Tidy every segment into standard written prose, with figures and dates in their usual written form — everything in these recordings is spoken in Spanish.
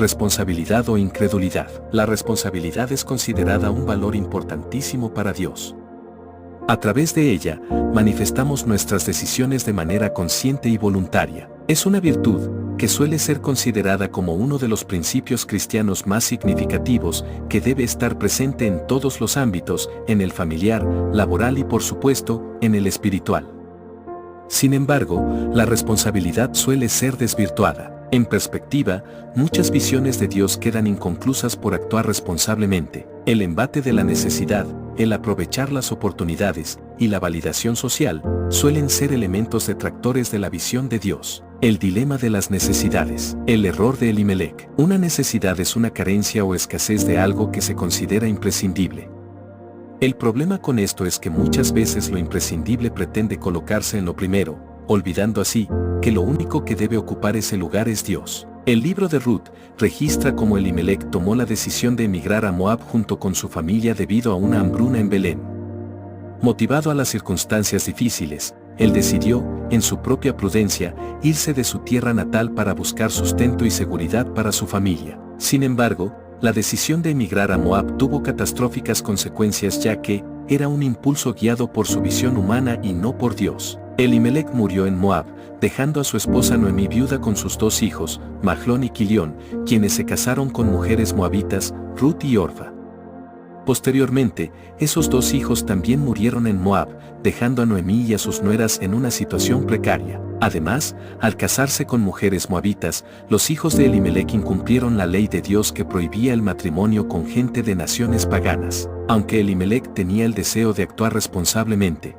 responsabilidad o incredulidad. La responsabilidad es considerada un valor importantísimo para Dios. A través de ella, manifestamos nuestras decisiones de manera consciente y voluntaria. Es una virtud que suele ser considerada como uno de los principios cristianos más significativos que debe estar presente en todos los ámbitos, en el familiar, laboral y por supuesto, en el espiritual. Sin embargo, la responsabilidad suele ser desvirtuada. En perspectiva, muchas visiones de Dios quedan inconclusas por actuar responsablemente. El embate de la necesidad, el aprovechar las oportunidades y la validación social suelen ser elementos detractores de la visión de Dios. El dilema de las necesidades. El error de Elimelec. Una necesidad es una carencia o escasez de algo que se considera imprescindible. El problema con esto es que muchas veces lo imprescindible pretende colocarse en lo primero, olvidando así que lo único que debe ocupar ese lugar es Dios. El libro de Ruth registra cómo Elimelec tomó la decisión de emigrar a Moab junto con su familia debido a una hambruna en Belén. Motivado a las circunstancias difíciles, él decidió, en su propia prudencia, irse de su tierra natal para buscar sustento y seguridad para su familia. Sin embargo, la decisión de emigrar a Moab tuvo catastróficas consecuencias ya que era un impulso guiado por su visión humana y no por Dios. Elimelec murió en Moab, dejando a su esposa Noemí viuda con sus dos hijos, Mahlón y Quilión, quienes se casaron con mujeres moabitas, Ruth y Orfa. Posteriormente, esos dos hijos también murieron en Moab, dejando a Noemí y a sus nueras en una situación precaria. Además, al casarse con mujeres moabitas, los hijos de Elimelec incumplieron la ley de Dios que prohibía el matrimonio con gente de naciones paganas. Aunque Elimelec tenía el deseo de actuar responsablemente,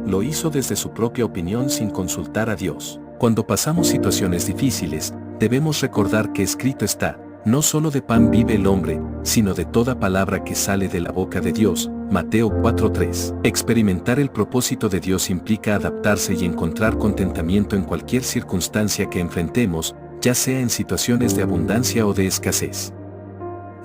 lo hizo desde su propia opinión sin consultar a Dios. Cuando pasamos situaciones difíciles, debemos recordar que escrito está: no solo de pan vive el hombre, sino de toda palabra que sale de la boca de Dios. Mateo 4:3. Experimentar el propósito de Dios implica adaptarse y encontrar contentamiento en cualquier circunstancia que enfrentemos, ya sea en situaciones de abundancia o de escasez.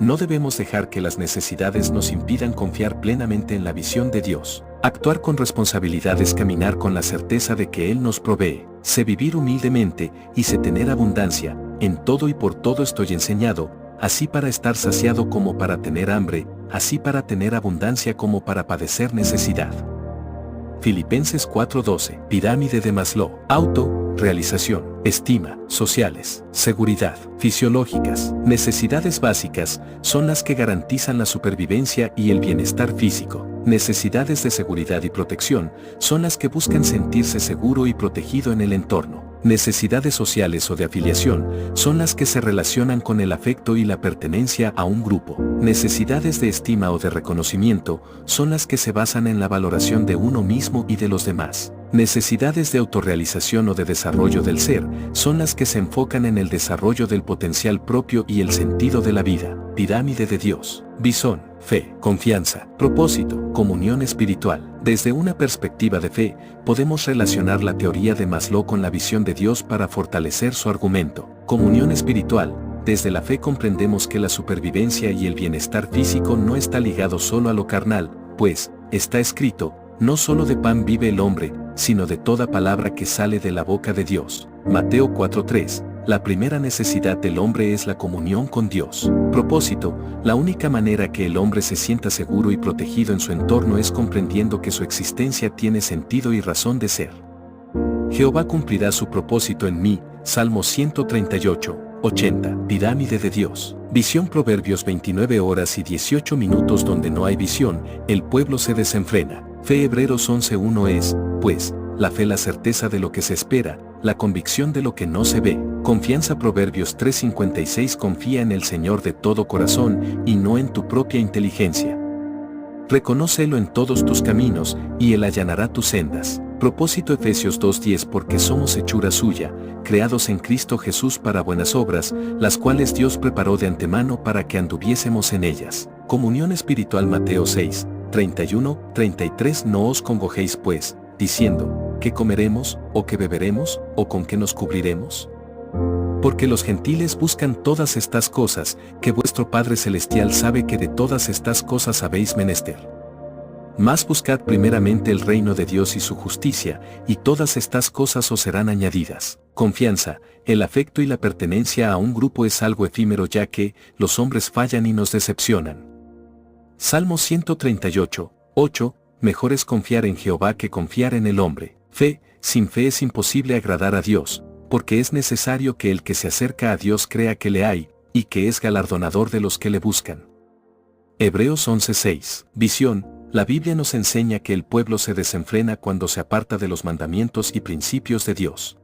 No debemos dejar que las necesidades nos impidan confiar plenamente en la visión de Dios. Actuar con responsabilidad es caminar con la certeza de que Él nos provee. Sé vivir humildemente y sé tener abundancia. En todo y por todo estoy enseñado, así para estar saciado como para tener hambre, así para tener abundancia como para padecer necesidad. Filipenses 4:12. Pirámide de Maslow. Realización, estima, sociales, seguridad, fisiológicas. Necesidades básicas son las que garantizan la supervivencia y el bienestar físico. Necesidades de seguridad y protección son las que buscan sentirse seguro y protegido en el entorno. Necesidades sociales o de afiliación son las que se relacionan con el afecto y la pertenencia a un grupo. Necesidades de estima o de reconocimiento son las que se basan en la valoración de uno mismo y de los demás. Necesidades de autorrealización o de desarrollo del ser son las que se enfocan en el desarrollo del potencial propio y el sentido de la vida. Pirámide de Dios. Visón, fe, confianza, propósito, comunión espiritual. Desde una perspectiva de fe, podemos relacionar la teoría de Maslow con la visión de Dios para fortalecer su argumento. Comunión espiritual. Desde la fe comprendemos que la supervivencia y el bienestar físico no está ligado solo a lo carnal, pues, está escrito: no solo de pan vive el hombre, sino de toda palabra que sale de la boca de Dios. Mateo 4:3. La primera necesidad del hombre es la comunión con Dios. Propósito. La única manera que el hombre se sienta seguro y protegido en su entorno es comprendiendo que su existencia tiene sentido y razón de ser. Jehová cumplirá su propósito en mí. Salmo 138:80. Pirámide de Dios. Visión. Proverbios 29 horas y 18 minutos. Donde no hay visión, el pueblo se desenfrena. Fe. Hebreos 11:1 es, pues, la fe la certeza de lo que se espera, la convicción de lo que no se ve. Confianza. Proverbios 3:56. Confía en el Señor de todo corazón y no en tu propia inteligencia. Reconócelo en todos tus caminos y Él allanará tus sendas. Propósito. Efesios 2:10. Porque somos hechura suya, creados en Cristo Jesús para buenas obras, las cuales Dios preparó de antemano para que anduviésemos en ellas. Comunión espiritual. Mateo 6:31-33. No os congojéis pues, diciendo: ¿qué comeremos, o qué beberemos, o con qué nos cubriremos? Porque los gentiles buscan todas estas cosas, que vuestro Padre Celestial sabe que de todas estas cosas habéis menester. Mas buscad primeramente el reino de Dios y su justicia, y todas estas cosas os serán añadidas. Confianza, el afecto y la pertenencia a un grupo es algo efímero ya que los hombres fallan y nos decepcionan. Salmo 138, 8, mejor es confiar en Jehová que confiar en el hombre. Sin fe es imposible agradar a Dios, porque es necesario que el que se acerca a Dios crea que le hay, y que es galardonador de los que le buscan. Hebreos 11:6. Visión. La Biblia nos enseña que el pueblo se desenfrena cuando se aparta de los mandamientos y principios de Dios.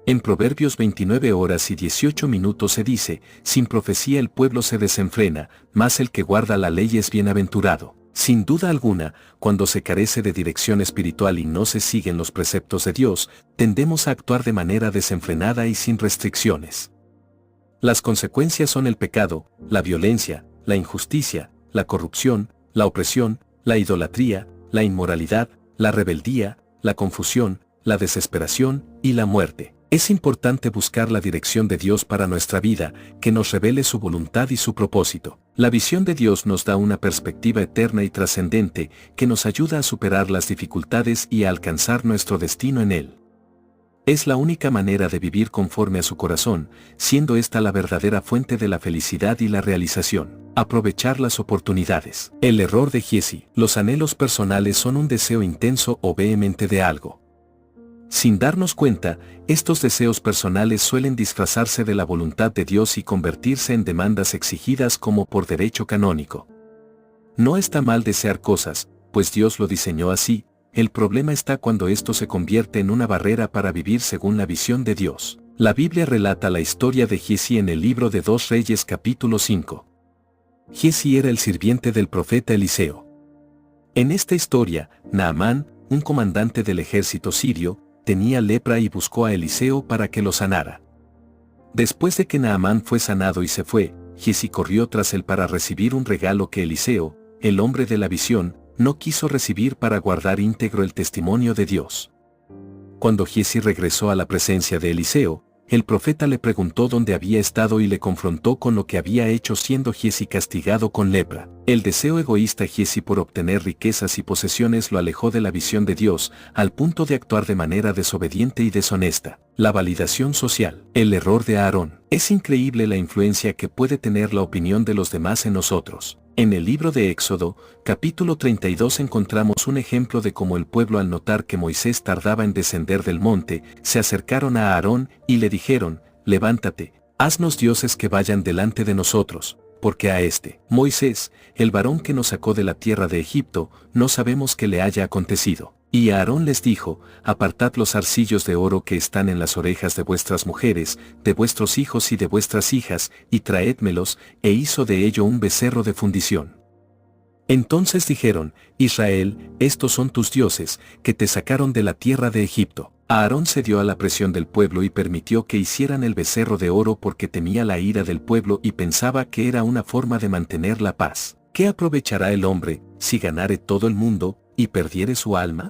En Proverbios 29 horas y 18 minutos se dice, sin profecía el pueblo se desenfrena, mas el que guarda la ley es bienaventurado. Sin duda alguna, cuando se carece de dirección espiritual y no se siguen los preceptos de Dios, tendemos a actuar de manera desenfrenada y sin restricciones. Las consecuencias son el pecado, la violencia, la injusticia, la corrupción, la opresión, la idolatría, la inmoralidad, la rebeldía, la confusión, la desesperación y la muerte. Es importante buscar la dirección de Dios para nuestra vida, que nos revele su voluntad y su propósito. La visión de Dios nos da una perspectiva eterna y trascendente que nos ayuda a superar las dificultades y a alcanzar nuestro destino en Él. Es la única manera de vivir conforme a su corazón, siendo esta la verdadera fuente de la felicidad y la realización. Aprovechar las oportunidades. El error de Giezi. Los anhelos personales son un deseo intenso o vehemente de algo. Sin darnos cuenta, estos deseos personales suelen disfrazarse de la voluntad de Dios y convertirse en demandas exigidas como por derecho canónico. No está mal desear cosas, pues Dios lo diseñó así. El problema está cuando esto se convierte en una barrera para vivir según la visión de Dios. La Biblia relata la historia de Giezi en el libro de 2 Reyes capítulo 5. Giezi era el sirviente del profeta Eliseo. En esta historia, Naamán, un comandante del ejército sirio, tenía lepra y buscó a Eliseo para que lo sanara. Después de que Naamán fue sanado y se fue, Giezi corrió tras él para recibir un regalo que Eliseo, el hombre de la visión, no quiso recibir para guardar íntegro el testimonio de Dios. Cuando Giezi regresó a la presencia de Eliseo, el profeta le preguntó dónde había estado y le confrontó con lo que había hecho siendo Giezi castigado con lepra. El deseo egoísta Giezi por obtener riquezas y posesiones lo alejó de la visión de Dios, al punto de actuar de manera desobediente y deshonesta. La validación social. El error de Aarón. Es increíble la influencia que puede tener la opinión de los demás en nosotros. En el libro de Éxodo, capítulo 32 encontramos un ejemplo de cómo el pueblo al notar que Moisés tardaba en descender del monte, se acercaron a Aarón y le dijeron, levántate, haznos dioses que vayan delante de nosotros, porque a Moisés, el varón que nos sacó de la tierra de Egipto, no sabemos qué le haya acontecido. Y Aarón les dijo, apartad los arcillos de oro que están en las orejas de vuestras mujeres, de vuestros hijos y de vuestras hijas, y traédmelos, e hizo de ello un becerro de fundición. Entonces dijeron, Israel, estos son tus dioses, que te sacaron de la tierra de Egipto. Aarón cedió a la presión del pueblo y permitió que hicieran el becerro de oro porque temía la ira del pueblo y pensaba que era una forma de mantener la paz. ¿Qué aprovechará el hombre, si ganare todo el mundo, y perdiere su alma?